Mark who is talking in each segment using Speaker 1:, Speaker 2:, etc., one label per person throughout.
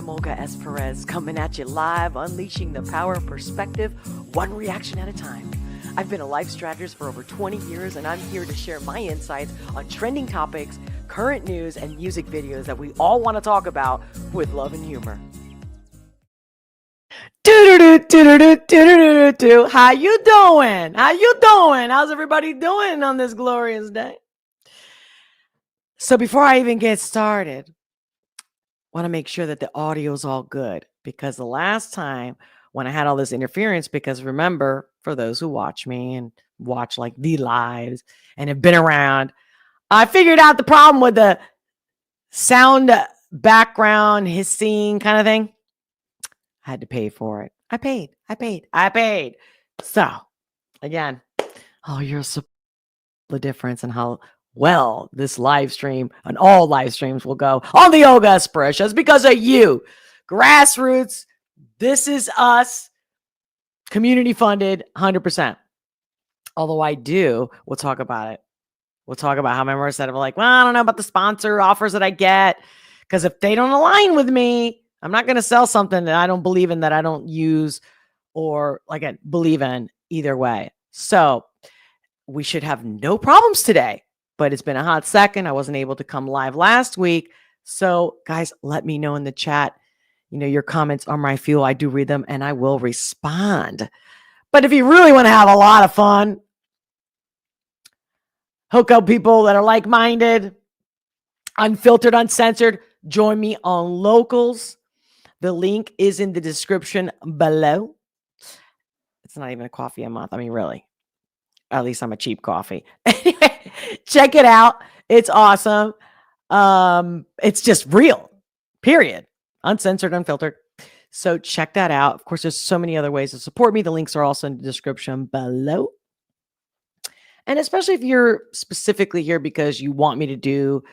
Speaker 1: I'm Olga S. Pérez, coming at you live, unleashing the power of perspective, one reaction at a time. I've been a life strategist for over 20 years, and I'm here to share my insights on trending topics, current news, and music videos that we all want to talk about with love and humor. How you doing? How you doing? How's everybody doing on this glorious day? So before I even get started, want to make sure that the audio is all good, because the last time when I had all this interference, because remember, for those who watch me and watch like the lives and have been around, I figured out the problem with the sound background hissing kind of thing. I had to pay for it. I paid. So again, you're the difference in how well this live stream and all live streams will go on the Olga S Precious because of you. Grassroots. This is us. Community funded 100%. Although we'll talk about it. We'll talk about how members said, like, well, I don't know about the sponsor offers that I get, because if they don't align with me, I'm not going to sell something that I don't believe in, that I don't use, or like I believe in either way. So we should have no problems today, but it's been a hot second. I wasn't able to come live last week. So guys, let me know in the chat. Your comments are my fuel. I do read them and I will respond. But if you really want to have a lot of fun, hook up people that are like-minded, unfiltered, uncensored, join me on Locals. The link is in the description below. It's not even a coffee a month. I mean, really. At least I'm a cheap coffee. Anyway, check it out. It's awesome. It's just real, period. Uncensored, unfiltered. So check that out. Of course, there's so many other ways to support me. The links are also in the description below. And especially if you're specifically here because you want me to do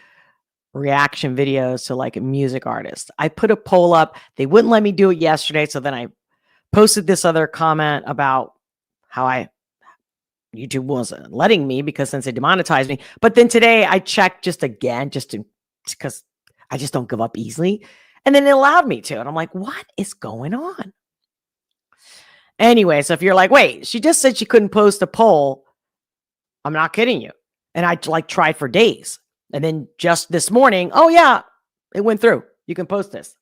Speaker 1: reaction videos to like a music artist. I put a poll up. They wouldn't let me do it yesterday. So then I posted this other comment about how YouTube wasn't letting me since they demonetized me. But then today I checked just because I just don't give up easily. And then it allowed me to. And I'm like, what is going on? Anyway, so if you're like, wait, she just said she couldn't post a poll. I'm not kidding you. And I tried for days. And then just this morning, oh yeah, it went through. You can post this.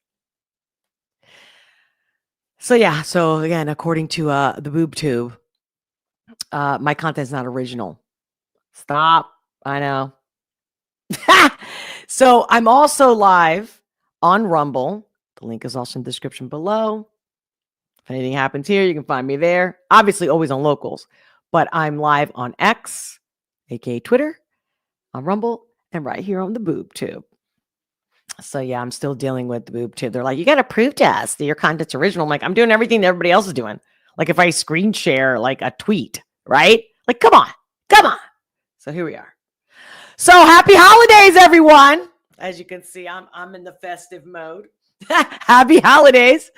Speaker 1: So yeah, so again, according to the boob tube, my content's not original. Stop. I know. So I'm also live on Rumble. The link is also in the description below. If anything happens here, you can find me there. Obviously, always on Locals. But I'm live on X, aka Twitter, on Rumble, and right here on the boob tube. So yeah, I'm still dealing with the boob tube. They're like, you got to prove to us that your content's original. I'm like, I'm doing everything that everybody else is doing. Like if I screen share like a tweet, right? Like, come on. So here we are. So happy holidays, everyone. As you can see, I'm in the festive mode. Happy holidays.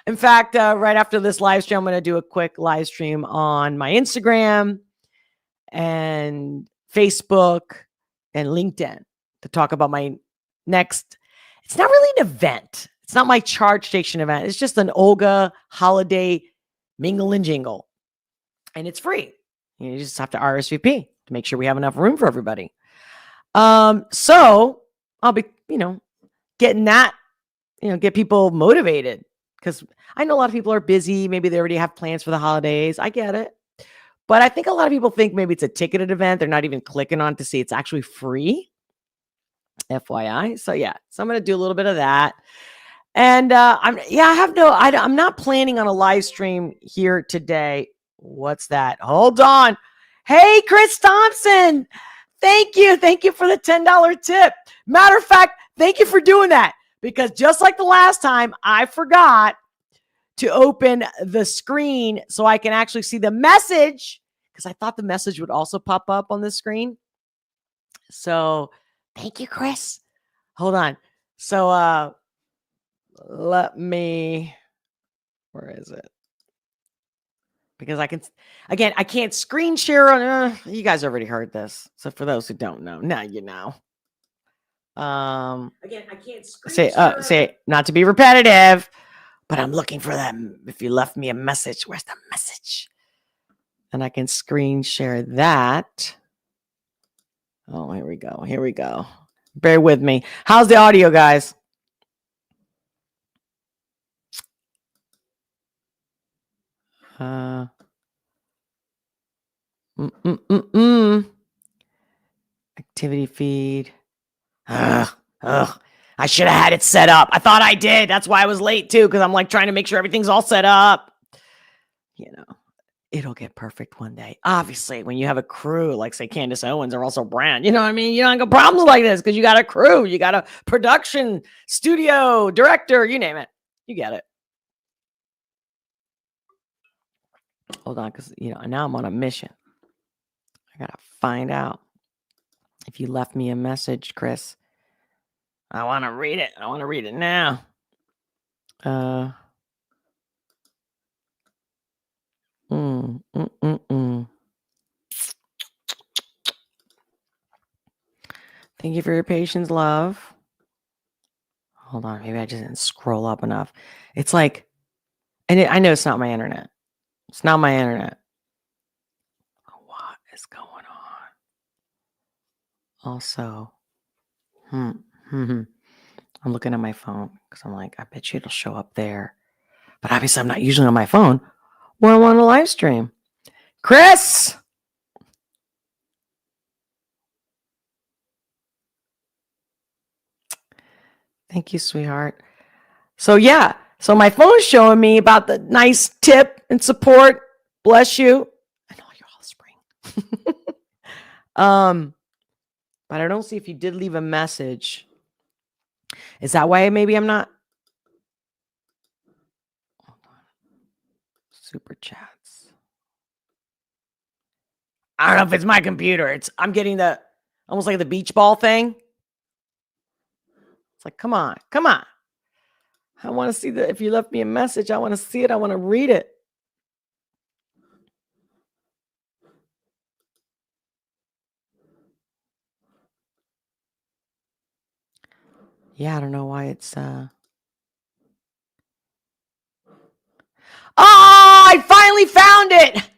Speaker 1: In fact, right after this live stream, I'm going to do a quick live stream on my Instagram and Facebook and LinkedIn to talk about my next. It's not really an event. It's not my charge station event. It's just an Olga holiday mingle and jingle. And it's free. You just have to RSVP to make sure we have enough room for everybody. So I'll be, getting that, get people motivated, because I know a lot of people are busy. Maybe they already have plans for the holidays. I get it. But I think a lot of people think maybe it's a ticketed event. They're not even clicking on it to see it's actually free. FYI. So yeah, so I'm going to do a little bit of that. And I'm not planning on a live stream here today. What's that? Hold on. Hey, Chris Thompson. Thank you. Thank you for the $10 tip. Matter of fact, thank you for doing that, because just like the last time, I forgot to open the screen so I can actually see the message, because I thought the message would also pop up on the screen. So thank you, Chris. Hold on. So where is it? Because I can't screen share on, you guys already heard this. So for those who don't know, now you know. Again, I can't say not to be repetitive, but I'm looking for them. If you left me a message, where's the message? And I can screen share that. Oh, here we go. Here we go. Bear with me. How's the audio, guys? Activity feed. I should have had it set up. I thought I did. That's why I was late too, because I'm like trying to make sure everything's all set up. You know, it'll get perfect one day. Obviously, when you have a crew like, say, Candace Owens or also Brand, you know what I mean? You don't have problems like this because you got a crew, you got a production, studio, director, you name it. You get it. Hold on, because, now I'm on a mission. I got to find out if you left me a message, Chris. I want to read it. I want to read it now. Thank you for your patience, love. Hold on. Maybe I just didn't scroll up enough. It's like, and I know it's not my internet. It's not my internet. What is going on? Also, I'm looking at my phone because I'm like, I bet you it'll show up there. But obviously, I'm not usually on my phone when I'm on a live stream. Chris! Thank you, sweetheart. So, yeah. So, my phone's showing me about the nice tip and support. Bless you. And all your offspring. But I don't see if you did leave a message. Is that why maybe I'm not? Super chats. I don't know if it's my computer. I'm getting the almost like the beach ball thing. It's like, come on. I want to see if you left me a message, I want to see it. I want to read it. Yeah, I don't know why it's Oh, I finally found it.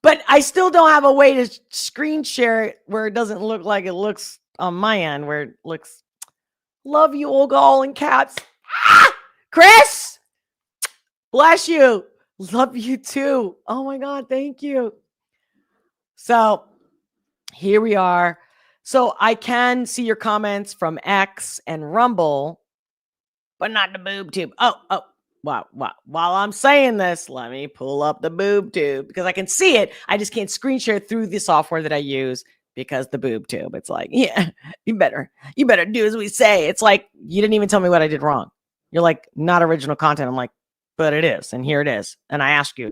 Speaker 1: But I still don't have a way to screen share it where it doesn't look like it looks on my end, where it looks. Love you, Olga, all in caps. Chris, bless you. Love you too. Oh my God, thank you. So here we are. So I can see your comments from X and Rumble, but not the boob tube. Oh, wow. While I'm saying this, let me pull up the boob tube because I can see it. I just can't screen share through the software that I use because the boob tube. It's like, yeah, you better do as we say. It's like, you didn't even tell me what I did wrong. You're like, not original content. I'm like, but it is. And here it is. And I ask you,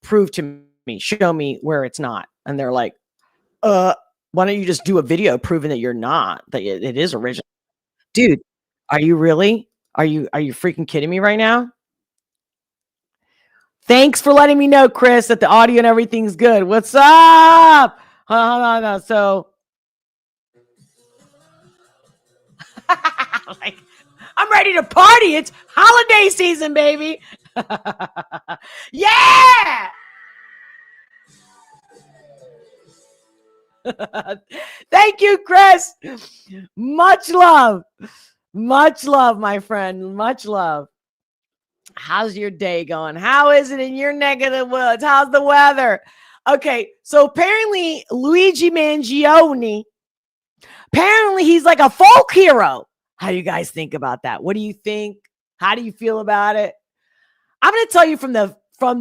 Speaker 1: prove to me, show me where it's not. And they're like, why don't you just do a video proving that you're not, that it is original? Dude, are you really? Are you freaking kidding me right now? Thanks for letting me know, Chris, that the audio and everything's good. What's up? Hold on. So, like, I'm ready to party. It's holiday season, baby. Yeah. Thank you, Chris. Much love, my friend. Much love. How's your day going? How is it in your neck of the woods? How's the weather? Okay, so apparently Luigi Mangione, apparently he's like a folk hero. How do you guys think about that? What do you think? How do you feel about it? I'm going to tell you from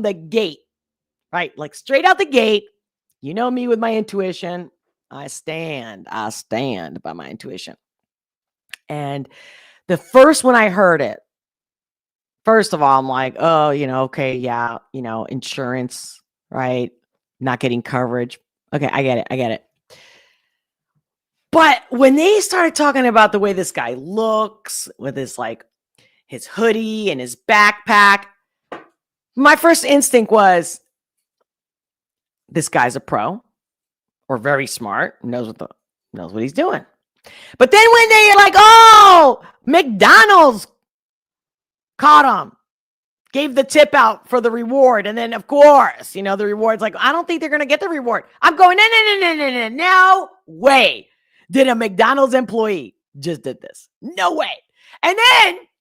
Speaker 1: the gate, right? Like straight out the gate. You know me with my intuition. I stand by my intuition. And the first when I heard it, first of all, I'm like, oh, okay, yeah, insurance, right? Not getting coverage. Okay, I get it. But when they started talking about the way this guy looks with his hoodie and his backpack, my first instinct was, this guy's a pro or very smart, knows what he's doing. But then when they're like, oh, McDonald's caught him, gave the tip out for the reward. And then, of course, the reward's like, I don't think they're going to get the reward. I'm going, no way did a McDonald's employee just did this. No way. And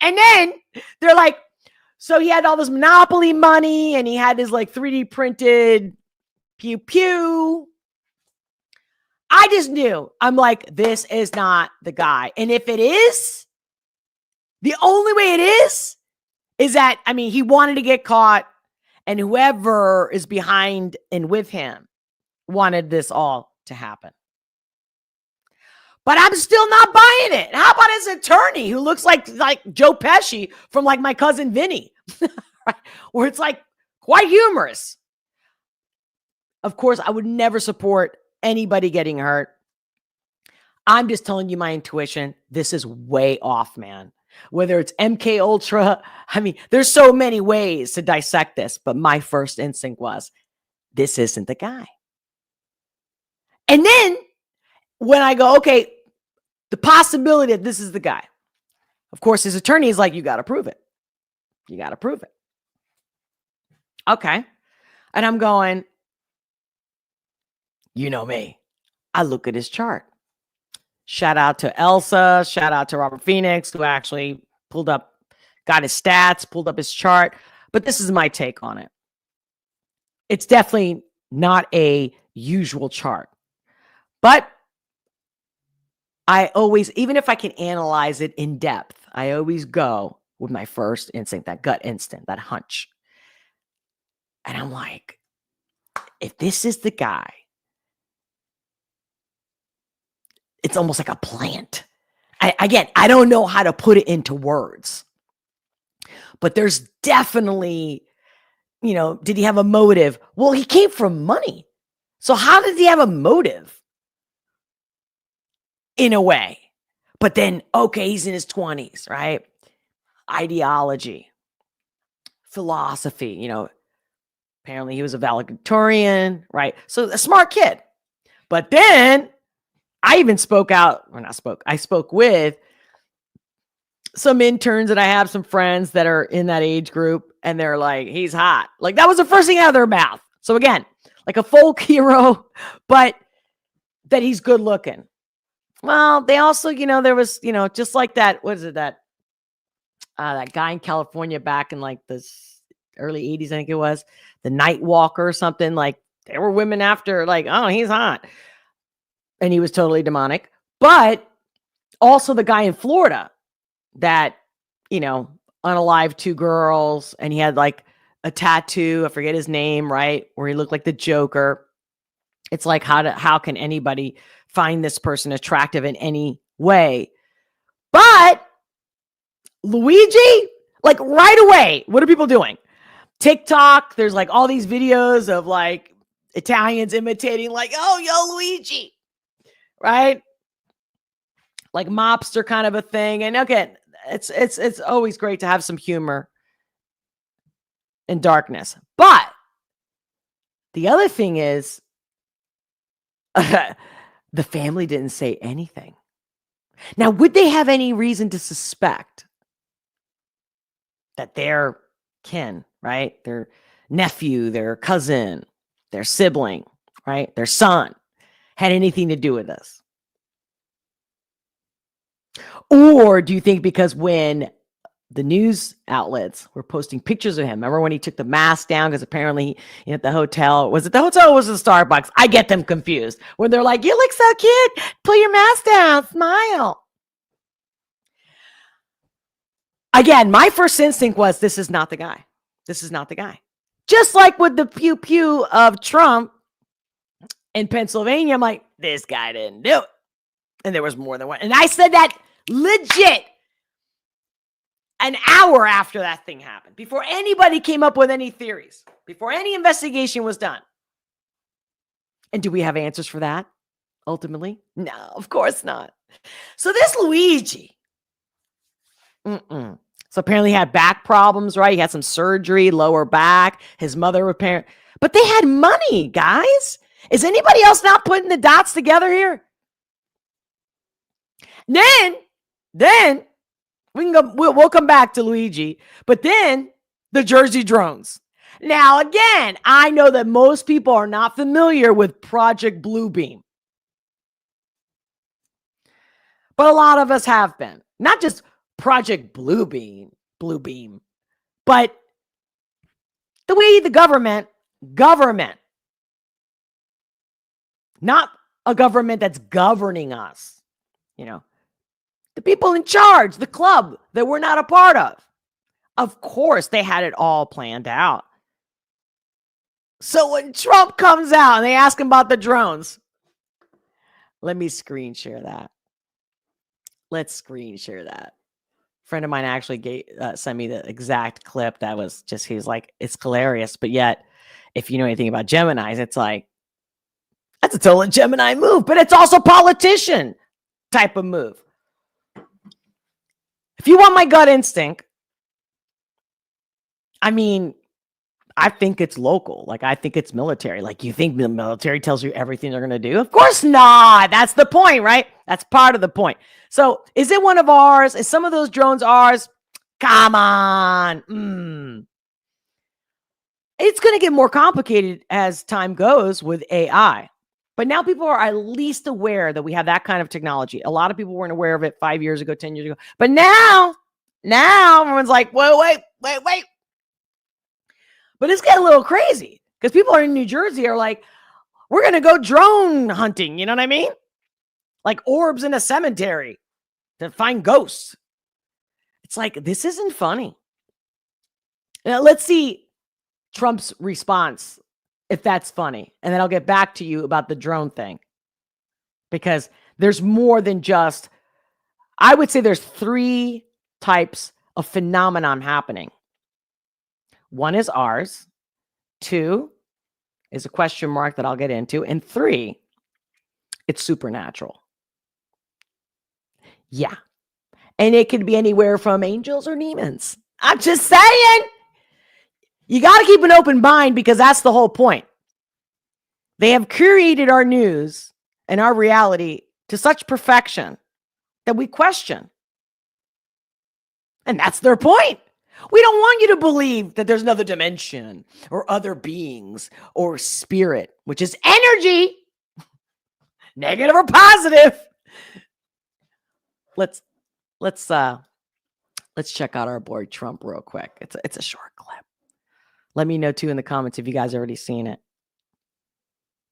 Speaker 1: then they're like, so he had all this Monopoly money and he had his like 3D printed pew pew. I just knew. I'm like, this is not the guy. And if it is, the only way it is that, he wanted to get caught and whoever is behind and with him wanted this all to happen. But I'm still not buying it. How about his attorney who looks like Joe Pesci from like My Cousin Vinny, right? Where it's like quite humorous. Of course, I would never support anybody getting hurt. I'm just telling you my intuition. This is way off, man. Whether it's MK Ultra, there's so many ways to dissect this, but my first instinct was, this isn't the guy. And then when I go, okay, the possibility that this is the guy, of course, his attorney is like, you got to prove it. You got to prove it. Okay. And I'm going, you know me. I look at his chart. Shout out to Elsa. Shout out to Robert Phoenix, who actually got his stats, pulled up his chart. But this is my take on it. It's definitely not a usual chart. But I always, even if I can analyze it in depth, I always go with my first instinct, that gut instinct, that hunch. And I'm like, if this is the guy, it's almost like a plant. I don't know how to put it into words. But there's definitely, did he have a motive? Well, he came from money. So how did he have a motive? In a way. But then, okay, he's in his 20s, right? Ideology, philosophy, apparently he was a valedictorian, right? So a smart kid. But then I even I spoke with some interns and I have some friends that are in that age group and they're like, he's hot. Like that was the first thing out of their mouth. So again, like a folk hero, but that he's good looking. Well, they also, there was, just like that, what is it, that guy in California back in like the early 80s, I think it was, the Night Walker or something, like there were women after like, oh, he's hot. And he was totally demonic. But also the guy in Florida that, unalived 2 girls and he had like a tattoo, I forget his name, right? Where he looked like the Joker. It's like, how can anybody find this person attractive in any way? But Luigi, like right away, what are people doing? TikTok, there's like all these videos of like Italians imitating like, oh, yo, Luigi, right? Like mobster kind of a thing. And okay, it's always great to have some humor in darkness. But the other thing is, the family didn't say anything. Now, would they have any reason to suspect that their kin, right? Their nephew, their cousin, their sibling, right? Their son had anything to do with this? Or do you think because when the news outlets were posting pictures of him, remember when he took the mask down because apparently at the hotel, was it the hotel or was it the Starbucks? I get them confused when they're like, you look so cute, pull your mask down, smile. Again, my first instinct was, this is not the guy. This is not the guy. Just like with the pew pew of Trump in Pennsylvania, I'm like, this guy didn't do it. And there was more than one. And I said that legit an hour after that thing happened, before anybody came up with any theories, before any investigation was done. And do we have answers for that? Ultimately? No, of course not. So this Luigi, so apparently he had back problems, right? He had some surgery, lower back. His mother was parent, but they had money, guys. Is anybody else not putting the dots together here? Then we can go. We'll come back to Luigi, but then the Jersey drones. Now, again, I know that most people are not familiar with Project Bluebeam, but a lot of us have been. Not just Project Bluebeam, but the way the government, not a government that's governing us, the people in charge, the club that we're not a part of. Of course, they had it all planned out. So when Trump comes out and they ask him about the drones, let me screen share that. Let's screen share that. A friend of mine actually sent me the exact clip that was just, he was like, it's hilarious. But yet, if you know anything about Geminis, it's like, that's a total Gemini move, but it's also politician type of move. If you want my gut instinct, I mean, I think it's local. Like, I think it's military. Like, you think the military tells you everything they're going to do? Of course not. That's the point, right? That's part of the point. So is it one of ours? Is some of those drones ours? Come on. It's going to get more complicated as time goes with AI. But now people are at least aware that we have that kind of technology. A lot of people weren't aware of it 5 years ago, 10 years ago. But now everyone's like, wait. But it's getting a little crazy because people in New Jersey are like, we're going to go drone hunting. You know what I mean? Like orbs in a cemetery to find ghosts. It's like, this isn't funny. Now, let's see Trump's response, if that's funny. And then I'll get back to you about the drone thing. Because there's more than just, I would say there's 3 types of phenomenon happening. 1 is ours. 2 is a question mark that I'll get into. And 3, it's supernatural. Yeah. And it could be anywhere from angels or demons. I'm just saying. You got to keep an open mind because that's the whole point. They have curated our news and our reality to such perfection that we question. And that's their point. We don't want you to believe that there's another dimension or other beings or spirit, which is energy, negative or positive. Let's check out our boy Trump real quick. It's a short clip. Let me know too in the comments if you guys already seen it.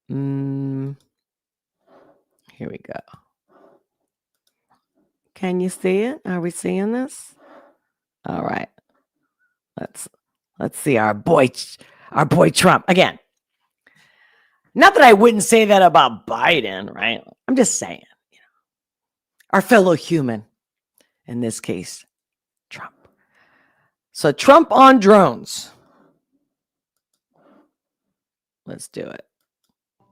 Speaker 1: Here we go. Can you see it? Are we seeing this? All right. Let's see our boy Trump again. Not that I wouldn't say that about Biden, right? I'm just saying, our fellow human, in this case, Trump. So Trump on drones. Let's do it.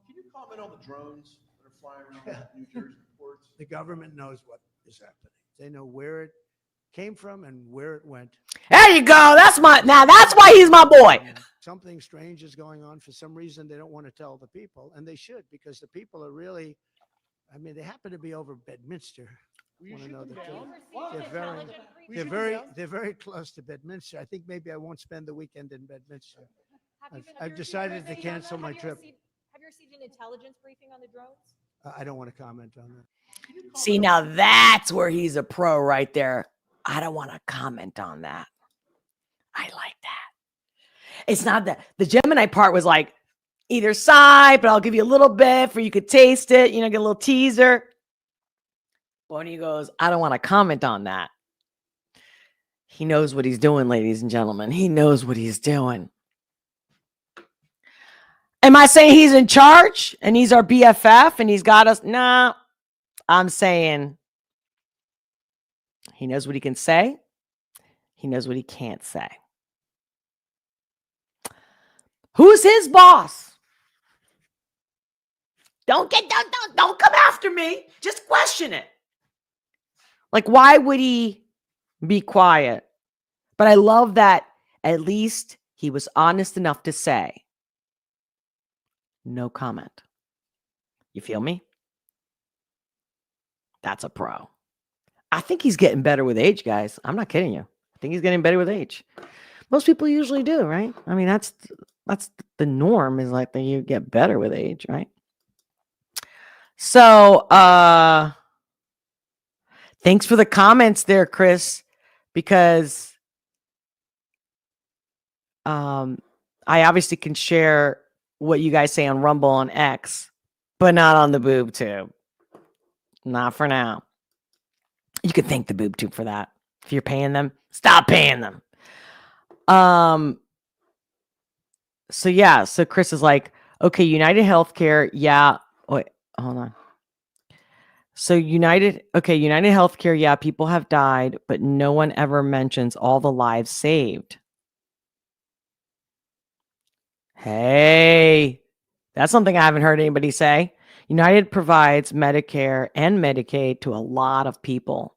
Speaker 2: Can you comment on the drones that are flying around New Jersey ports?
Speaker 3: The government knows what is happening. They know where it came from and where it went.
Speaker 1: There you go. That's why he's my boy.
Speaker 3: Something strange is going on. For some reason, they don't want to tell the people, and they should, because the people are really, they happen to be over Bedminster. They're very close to Bedminster. I think maybe I won't spend the weekend in Bedminster. I've decided to cancel my trip.
Speaker 4: Have you received an intelligence briefing on the drones?
Speaker 3: I don't want to comment on that.
Speaker 1: See, now that's where he's a pro right there. I don't want to comment on that. I like that. It's not that the Gemini part was like either side, but I'll give you a little bit for you could taste it, get a little teaser. Bonnie goes, I don't want to comment on that. He knows what he's doing, ladies and gentlemen. He knows what he's doing. Am I saying he's in charge and he's our BFF and he's got us? Nah, I'm saying he knows what he can say. He knows what he can't say. Who's his boss? Don't come after me. Just question it. Like, why would he be quiet? But I love that at least he was honest enough to say, no comment. You feel me? That's a pro. I think he's getting better with age, guys. I'm not kidding you. I think he's getting better with age. Most people usually do, right? I mean, that's the norm, is like that you get better with age, right? So, thanks for the comments there, Chris, because I obviously can share what you guys say on Rumble and X, but not on the boob tube. Not for now. You can thank the boob tube for that. If you're paying them, stop paying them. So yeah, so Chris is like, okay, United Healthcare, yeah. Wait, hold on. So United Healthcare, yeah, people have died, but no one ever mentions all the lives saved. Hey, that's something I haven't heard anybody say. United provides Medicare and Medicaid to a lot of people.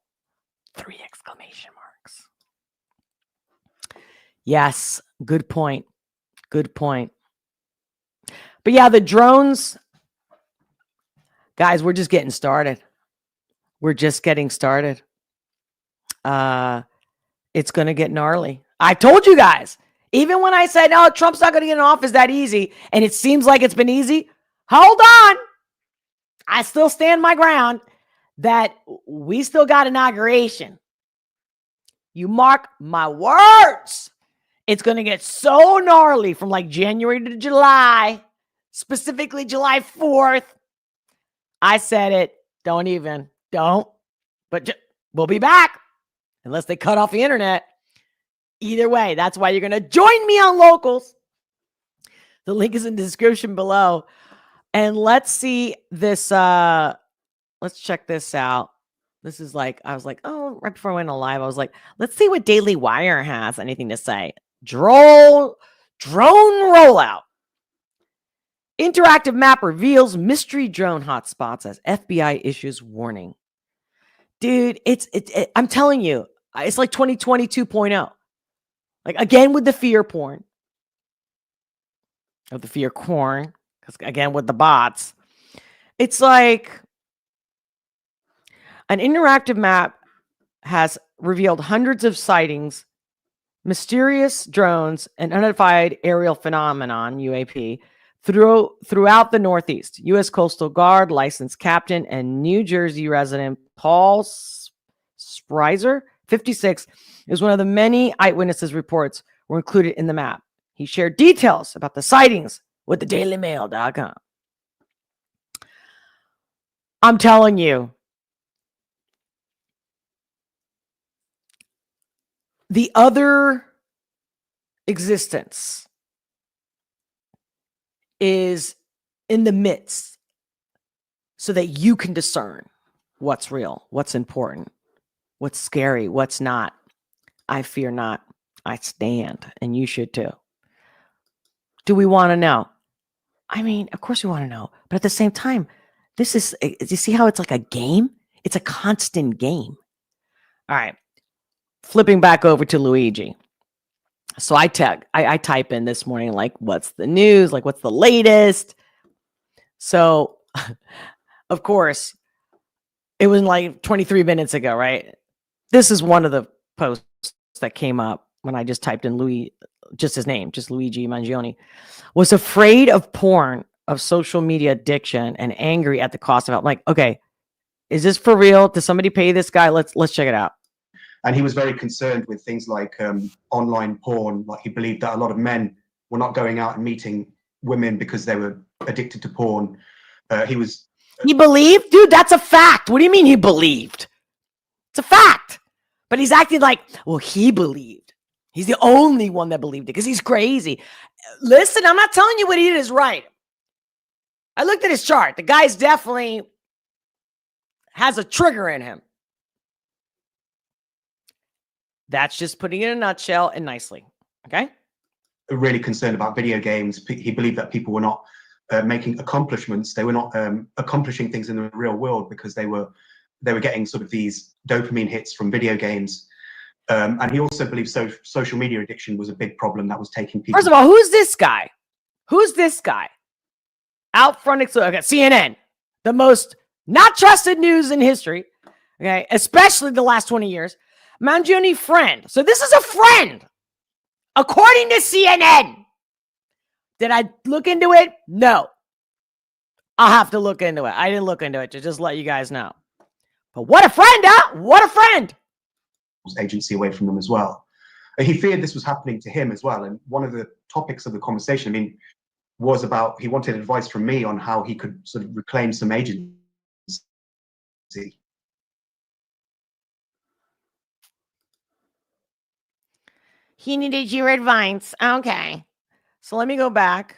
Speaker 1: 3 exclamation marks. Yes, good point. Good point. But yeah, the drones, guys, we're just getting started. We're just getting started. It's going to get gnarly. I told you guys, even when I said, oh, Trump's not going to get in office that easy, and it seems like it's been easy, hold on. I still stand my ground that we still got inauguration. You mark my words. It's going to get so gnarly from like January to July, specifically July 4th. I said it. Don't. But we'll be back unless they cut off the internet. Either way, that's why you're going to join me on Locals. The link is in the description below. And let's see this. Let's check this out. This is like, I was like, oh, right before I went on live, I was like, let's see what Daily Wire has anything to say. Drone rollout. Interactive map reveals mystery drone hotspots as FBI issues warning. Dude, I'm telling you, it's like 2020 2.0. Like, again, with the fear porn. Of the fear corn. Because, again, with the bots. It's like an interactive map has revealed hundreds of sightings, mysterious drones, and unidentified aerial phenomenon, UAP, throughout the Northeast. U.S. Coastal Guard licensed captain and New Jersey resident Paul Spreiser, 56, is one of the many eyewitnesses reports were included in the map. He shared details about the sightings with the DailyMail.com. I'm telling you, the other existence is in the midst so that you can discern what's real, what's important, what's scary, what's not. I fear not. I stand, and you should too. Do we want to know? I mean, of course we want to know, but at the same time, do you see how it's like a game? It's a constant game. All right. Flipping back over to Luigi. So I type in this morning, like, what's the news? Like, what's the latest? So, of course, it was like 23 minutes ago, right? This is one of the posts that came up when I just typed in just his name, just Luigi Mangione. Was afraid of porn, of social media addiction, and angry at the cost of it. I'm like, okay, is this for real? Does somebody pay this guy? Let's check it out.
Speaker 5: And he was very concerned with things like online porn. Like, he believed that a lot of men were not going out and meeting women because they were addicted to porn. He
Speaker 1: believed? Dude, that's a fact. What do you mean he believed? It's a fact. But he's acting like, well, he believed. He's the only one that believed it because he's crazy. Listen, I'm not telling you what he did is right. I looked at his chart. The guy's definitely has a trigger in him. That's just putting it in a nutshell and nicely. Okay?
Speaker 5: Really concerned about video games. He believed that people were not making accomplishments. They were not accomplishing things in the real world because they were getting sort of these dopamine hits from video games. And he also believed social media addiction was a big problem that was taking people.
Speaker 1: First of all, who's this guy? Who's this guy? Out front, okay, CNN, the most not trusted news in history. Okay. Especially the last 20 years. Mangione friend. So this is a friend. According to CNN. Did I look into it? No. I'll have to look into it. I didn't look into it to just let you guys know. But what a friend, huh? What a friend.
Speaker 5: Agency away from them as well. He feared this was happening to him as well. And one of the topics of the conversation, I mean, was about, he wanted advice from me on how he could sort of reclaim some agency.
Speaker 1: He needed your advice. Okay. So let me go back.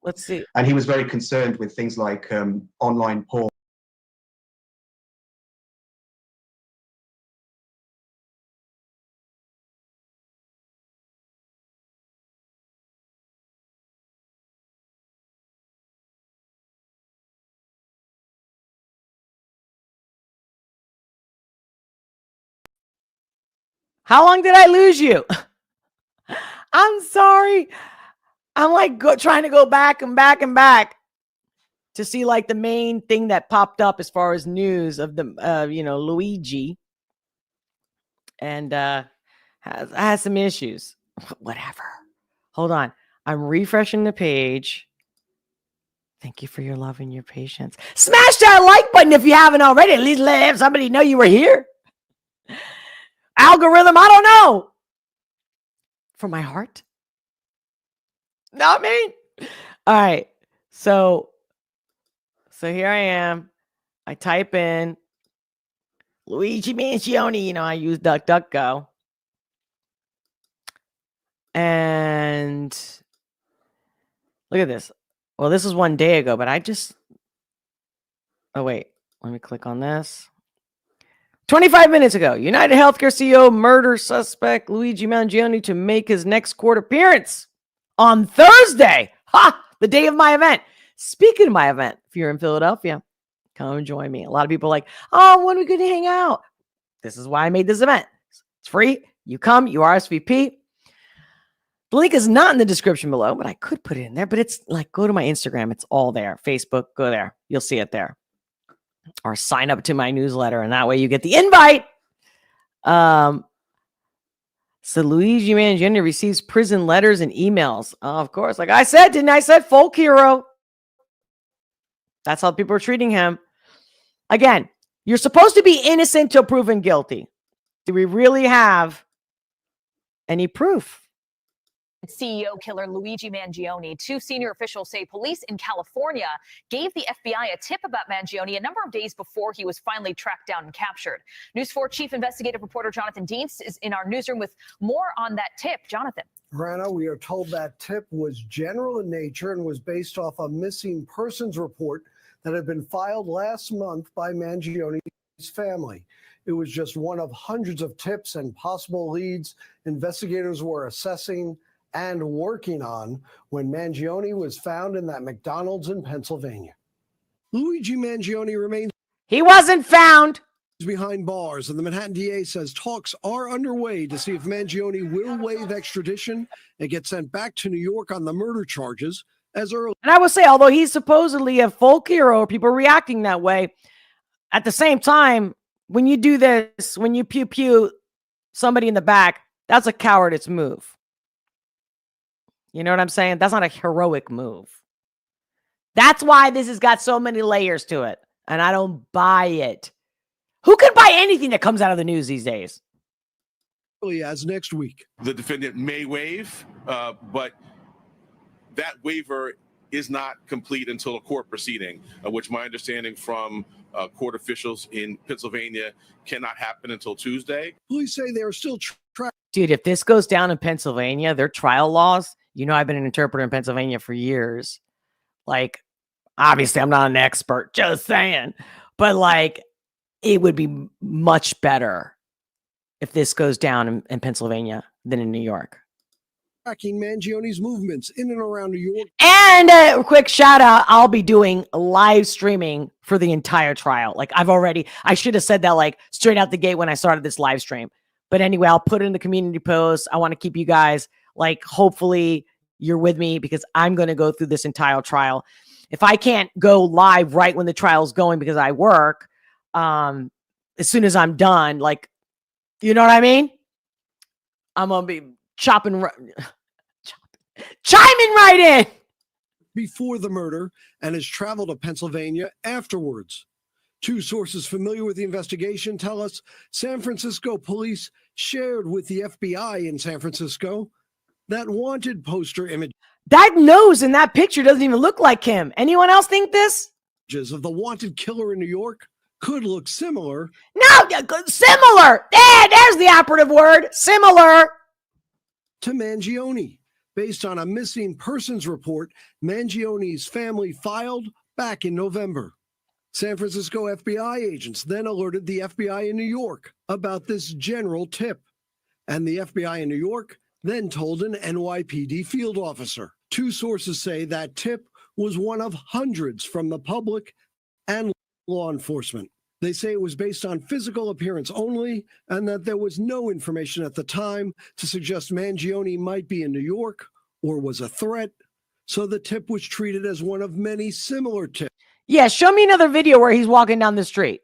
Speaker 1: Let's see.
Speaker 5: And he was very concerned with things like online porn.
Speaker 1: How long did I lose you? I'm sorry. I'm like trying to go back and back and back to see like the main thing that popped up as far as news of the, Luigi. And has some issues. Whatever. Hold on. I'm refreshing the page. Thank you for your love and your patience. Smash that like button if you haven't already. At least let somebody know you were here. Algorithm, I don't know. From my heart. Not me. All right. So here I am. I type in Luigi Mangione. I use DuckDuckGo. And look at this. Well, this was 1 day ago, but oh, wait. Let me click on this. 25 minutes ago, United Healthcare CEO murder suspect Luigi Mangione to make his next court appearance on Thursday. Ha! The day of my event. Speaking of my event, if you're in Philadelphia, come join me. A lot of people are like, oh, when are we going to hang out? This is why I made this event. It's free. You come, you RSVP. The link is not in the description below, but I could put it in there. But it's like, go to my Instagram. It's all there. Facebook, go there. You'll see it there. Or sign up to my newsletter, and that way you get the invite. So Luigi Mangione receives prison letters and emails. Oh, of course. Like I said, didn't I say folk hero? That's how people are treating him. Again, you're supposed to be innocent till proven guilty. Do we really have any proof?
Speaker 6: CEO killer Luigi Mangione. Two senior officials say police in California gave the FBI a tip about Mangione a number of days before he was finally tracked down and captured. News 4 chief investigative reporter Jonathan Dienst is in our newsroom with more on that tip. Jonathan.
Speaker 7: Rana, we are told that tip was general in nature and was based off a missing persons report that had been filed last month by Mangione's family. It was just one of hundreds of tips and possible leads investigators were assessing and working on when Mangione was found in that McDonald's in Pennsylvania. Luigi Mangione remains
Speaker 1: He wasn't found.
Speaker 7: behind bars, and the Manhattan DA says talks are underway to see if Mangione will waive extradition and get sent back to New York on the murder charges as early.
Speaker 1: And I will say, although he's supposedly a folk hero, people reacting that way, at the same time, when you do this, when you pew somebody in the back, that's a cowardice move. You know what I'm saying? That's not a heroic move. That's why this has got so many layers to it. And I don't buy it. Who can buy anything that comes out of the news these days?
Speaker 7: As next week.
Speaker 2: The defendant may waive, but that waiver is not complete until a court proceeding, which my understanding from court officials in Pennsylvania cannot happen until Tuesday.
Speaker 7: Police say they are still tracking.
Speaker 1: Dude, if this goes down in Pennsylvania, their trial laws, I've been an interpreter in Pennsylvania for years. Like, obviously, I'm not an expert, just saying. But, like, it would be much better if this goes down in Pennsylvania than in New York.
Speaker 7: Tracking Mangione's movements in and around New York.
Speaker 1: And a quick shout out, I'll be doing live streaming for the entire trial. Like, I should have said that like straight out the gate when I started this live stream. But anyway, I'll put it in the community post. I want to keep you guys, like, hopefully you're with me because I'm going to go through this entire trial. If I can't go live right when the trial's going because I work, as soon as I'm done, like, you know what I mean? I'm gonna be chiming right in.
Speaker 7: Before the murder and has traveled to Pennsylvania afterwards. Two sources familiar with the investigation tell us San Francisco police shared with the FBI in San Francisco that wanted poster images
Speaker 1: That nose in that picture doesn't even look like him. Anyone else think this?
Speaker 7: of the wanted killer in New York could look similar.
Speaker 1: No, similar. There's the operative word, similar.
Speaker 7: To Mangione, based on a missing persons report Mangione's family filed back in November. San Francisco FBI agents then alerted the FBI in New York about this general tip, and the FBI in New York then told an NYPD field officer. Two sources say that tip was one of hundreds from the public and law enforcement. They say it was based on physical appearance only and that there was no information at the time to suggest Mangione might be in New York or was a threat. So the tip was treated as one of many similar tips.
Speaker 1: Yeah, show me another video where he's walking down the street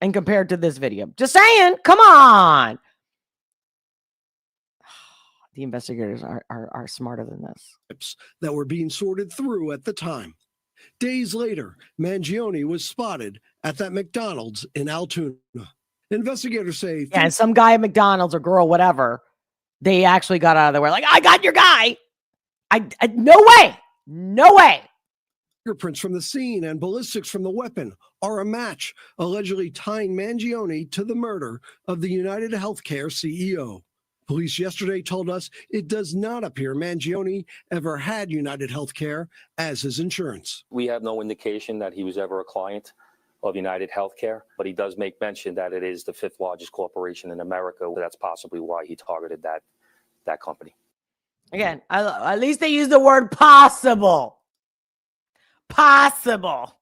Speaker 1: and compared to this video. Just saying, come on. The investigators are smarter than this.
Speaker 7: That were being sorted through at the time. Days later, Mangione was spotted at that McDonald's in Altoona. Investigators say...
Speaker 1: Yeah, and some guy at McDonald's or girl, whatever, they actually got out of their way. Like, I got your guy. No way.
Speaker 7: Fingerprints from the scene and ballistics from the weapon are a match, allegedly tying Mangione to the murder of the United Healthcare CEO. Police yesterday told us it does not appear Mangione ever had United Healthcare as his insurance.
Speaker 8: We have no indication that he was ever a client of United Healthcare, but he does make mention that it is the fifth largest corporation in America. That's possibly why he targeted that company.
Speaker 1: Again, at least they use the word possible. Possible.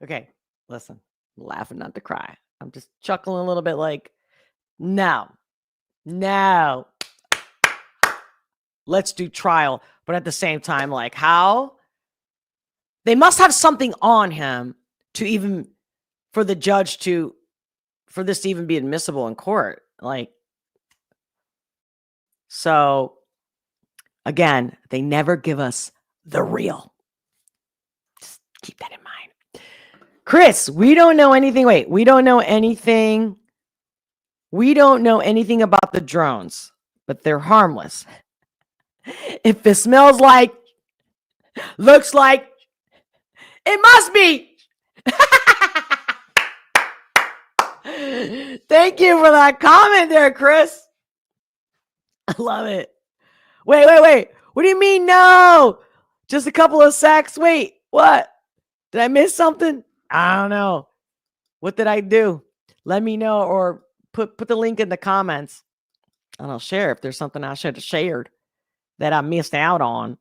Speaker 1: Okay, listen, I'm laughing not to cry. I'm just chuckling a little bit like, no. Let's do trial. But at the same time, like, how? They must have something on him to even, for the judge to, for this to even be admissible in court. Like, so, again, they never give us the real. Just keep that in mind. Chris, we don't know anything. Wait, we don't know anything. We don't know anything about the drones, but they're harmless. If it smells like, looks like, it must be. Thank you for that comment there, Chris. I love it. Wait. What do you mean no? Just a couple of sacks. Wait, what? Did I miss something? I don't know. What did I do? Let me know, or put the link in the comments, and I'll share if there's something I should have shared that I missed out on.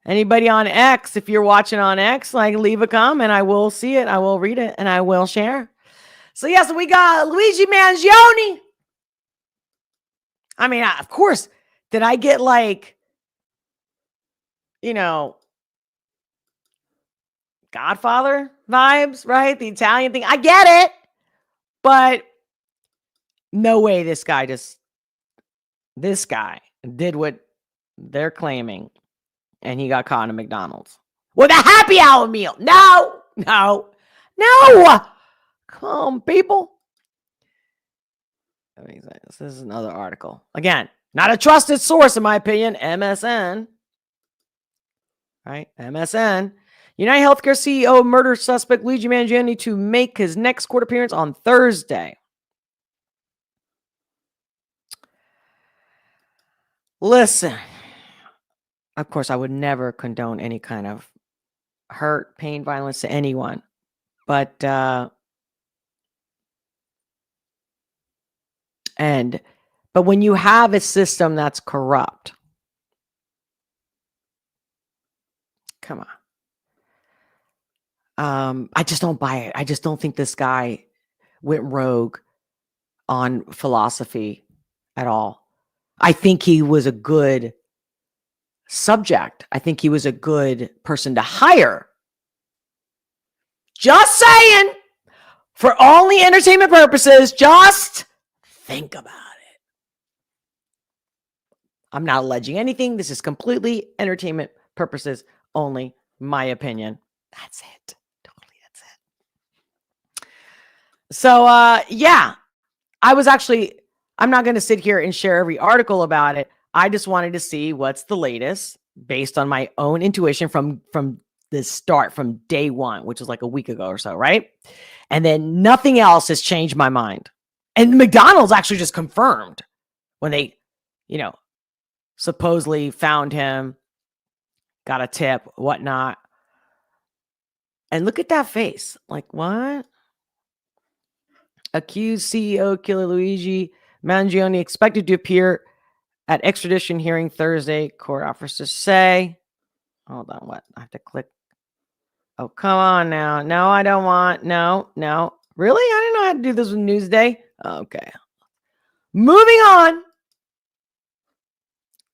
Speaker 1: Anybody on X, if you're watching on X, like, leave a comment. I will see it. I will read it, and I will share. So yes, we got Luigi Mangione. I mean, of course, did I get like, Godfather vibes, right? The Italian thing. I get it. But no way this guy did what they're claiming, and he got caught in a McDonald's with a happy hour meal. No. Come on, people. This is another article. Again, not a trusted source, in my opinion. MSN. Right? MSN. United Healthcare CEO murder suspect Luigi Mangione to make his next court appearance on Thursday. Listen, of course, I would never condone any kind of hurt, pain, violence to anyone. But, but when you have a system that's corrupt, come on. I just don't buy it. I just don't think this guy went rogue on philosophy at all. I think he was a good subject. I think he was a good person to hire. Just saying, for only entertainment purposes, just think about it. I'm not alleging anything. This is completely entertainment purposes only, my opinion. That's it. Totally, that's it. So, yeah, I'm not going to sit here and share every article about it. I just wanted to see what's the latest based on my own intuition from the start, from day one, which was like a week ago or so, right? And then nothing else has changed my mind. And McDonald's actually just confirmed when they, supposedly found him, got a tip, whatnot. And look at that face. Like, what? Accused CEO killer Luigi Mangione expected to appear at extradition hearing Thursday. Court officers say. Hold on, what? I have to click. Oh, come on now. No, I don't want. No. Really? I didn't know how to do this with Newsday. Okay. Moving on.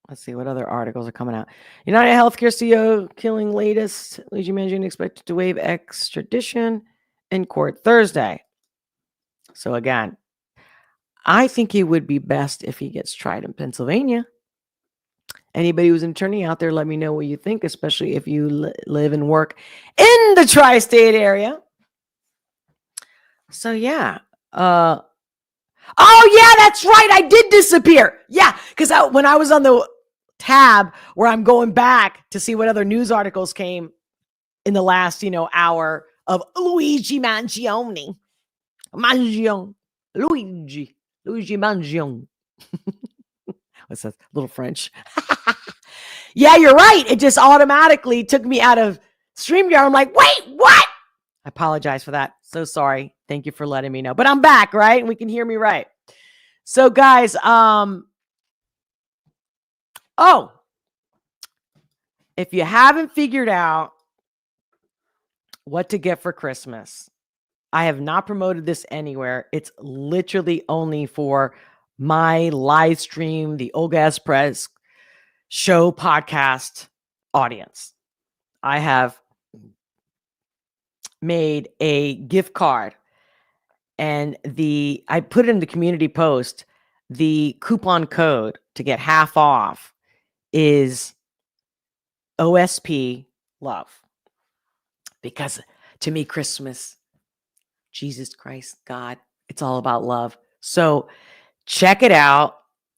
Speaker 1: Let's see what other articles are coming out. United Healthcare CEO killing latest. Luigi Mangione expected to waive extradition in court Thursday. So again, I think it would be best if he gets tried in Pennsylvania. Anybody who's an attorney out there, let me know what you think, especially if you live and work in the tri-state area. So yeah. Oh yeah, that's right. I did disappear. Yeah, because when I was on the tab where I'm going back to see what other news articles came in the last, hour of Luigi Mangione. Luigi Mangione. What's that? Little French. Yeah, you're right. It just automatically took me out of StreamYard. I'm like, wait, what? I apologize for that. So sorry. Thank you for letting me know. But I'm back, right? And we can hear me right. So guys, if you haven't figured out what to get for Christmas, I have not promoted this anywhere. It's literally only for my live stream, the Olga S show podcast audience. I have made a gift card, and I put it in the community post. The coupon code to get half off is OSP love, because to me, Christmas, Jesus Christ, God, it's all about love. So check it out.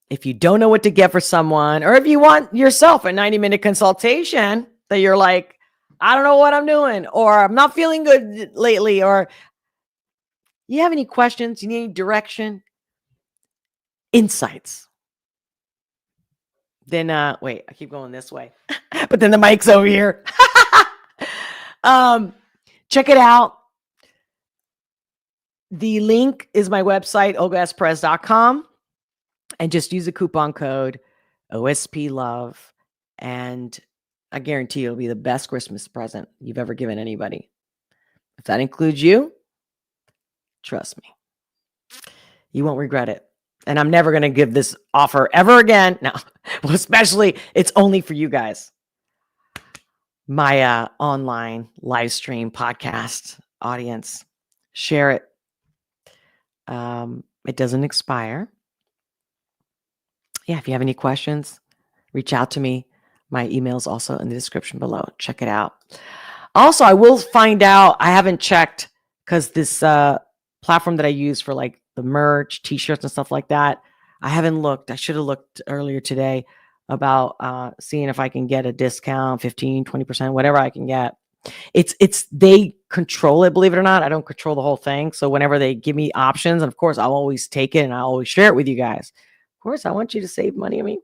Speaker 1: If you don't know what to get for someone, or if you want yourself a 90-minute consultation that you're like, I don't know what I'm doing, or I'm not feeling good lately, or you have any questions, you need any direction, insights, then wait, I keep going this way, but then the mic's over here. Check it out. The link is my website, olgasperez.com, and just use the coupon code OSP love, and I guarantee it'll be the best Christmas present you've ever given anybody. If that includes you, trust me, you won't regret it. And I'm never going to give this offer ever again. No, well, especially it's only for you guys. My online live stream podcast audience. Share it. It doesn't expire. Yeah, if you have any questions, reach out to me. My email is also in the description below. Check it out. Also, I will find out. I haven't checked because this platform that I use for like the merch, t-shirts and stuff like that, I haven't looked. I should have looked earlier today about seeing if I can get a discount, 15, 20%, whatever I can get. It's they control it, believe it or not. I don't control the whole thing. So whenever they give me options, and of course I'll always take it and I'll always share it with you guys. Of course, I want you to save money. I mean,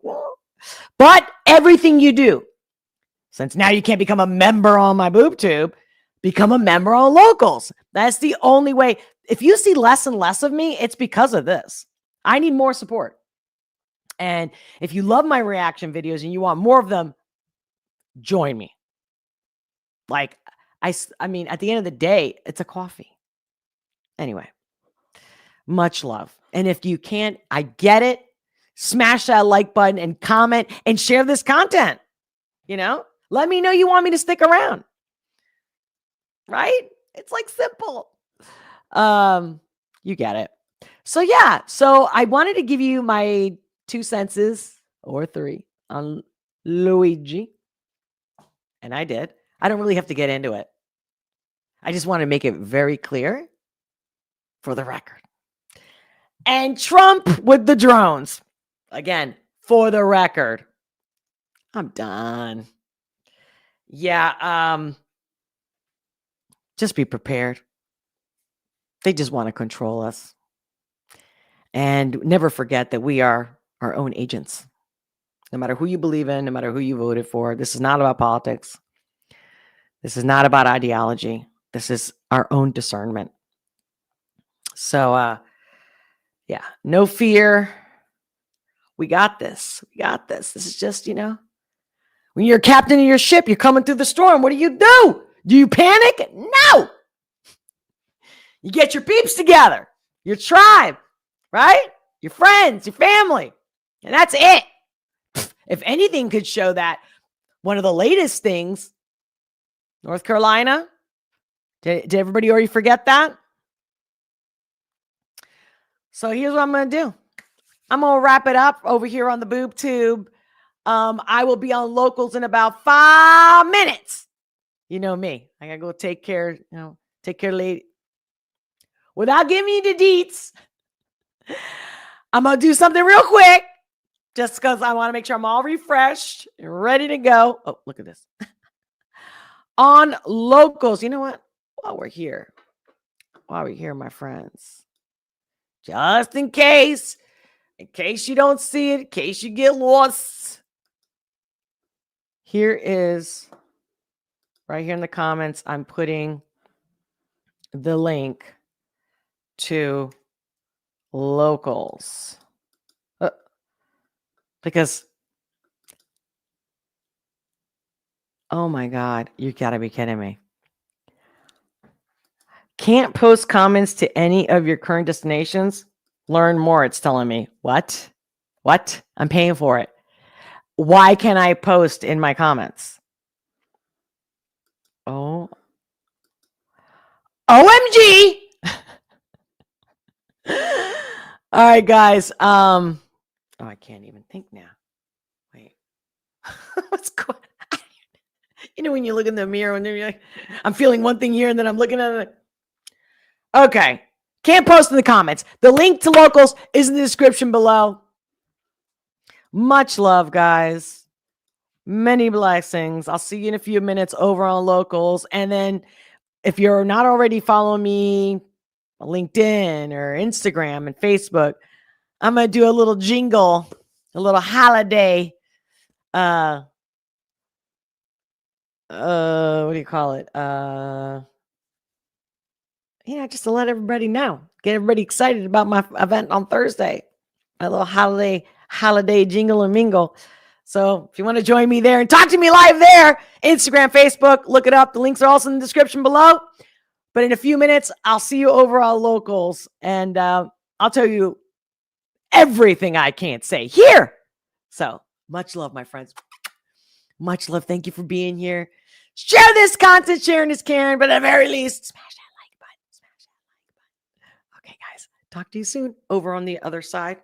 Speaker 1: but everything you do, since now you can't become a member on my boob tube, become a member on Locals. That's the only way. If you see less and less of me, it's because of this. I need more support. And if you love my reaction videos and you want more of them, join me. Like, I mean, at the end of the day, it's a coffee. Anyway, much love. And if you can't, I get it. Smash that like button and comment and share this content. Let me know you want me to stick around. Right? It's like simple. You get it. So yeah, so I wanted to give you my 2 senses or 3 on Luigi. And I did. I don't really have to get into it. I just want to make it very clear for the record. And Trump with the drones. Again, for the record. I'm done. Yeah, just be prepared. They just want to control us. And never forget that we are our own agents. No matter who you believe in, no matter who you voted for, this is not about politics. This is not about ideology. This is our own discernment. So, yeah, no fear. We got this. We got this. This is just, when you're a captain of your ship, you're coming through the storm. What do? Do you panic? No. You get your peeps together, your tribe, right? Your friends, your family. And that's it. If anything could show that, one of the latest things, North Carolina, did everybody already forget that? So here's what I'm going to do. I'm going to wrap it up over here on the boob tube. I will be on locals in about 5 minutes. You know me. I got to go take care, lady. Without giving you the deets, I'm going to do something real quick just because I want to make sure I'm all refreshed and ready to go. Oh, look at this. On locals. You know what? While we're here, my friends, just in case you don't see it, in case you get lost, here is right here in the comments. I'm putting the link to locals because, oh my God, you gotta be kidding me. Can't post comments to any of your current destinations. Learn more. It's telling me what? I'm paying for it. Why can't I post in my comments? Oh, OMG. All right, guys. Oh, I can't even think now. Wait. What's going on? When you look in the mirror and you're like, I'm feeling one thing here and then I'm looking at it. Okay. Can't post in the comments. The link to locals is in the description below. Much love, guys. Many blessings. I'll see you in a few minutes over on locals. And then if you're not already following me on LinkedIn or Instagram and Facebook, I'm going to do a little jingle, a little holiday. What do you call it? Just to let everybody know, get everybody excited about my event on Thursday, my little holiday jingle and mingle. So if you want to join me there and talk to me live there, Instagram, Facebook, look it up. The links are also in the description below. But in a few minutes, I'll see you over on locals, and I'll tell you everything I can't say here. So much love, my friends. Much love. Thank you for being here. Share this content. Sharing is caring, but at the very least, smash that like button. Okay, guys. Talk to you soon over on the other side.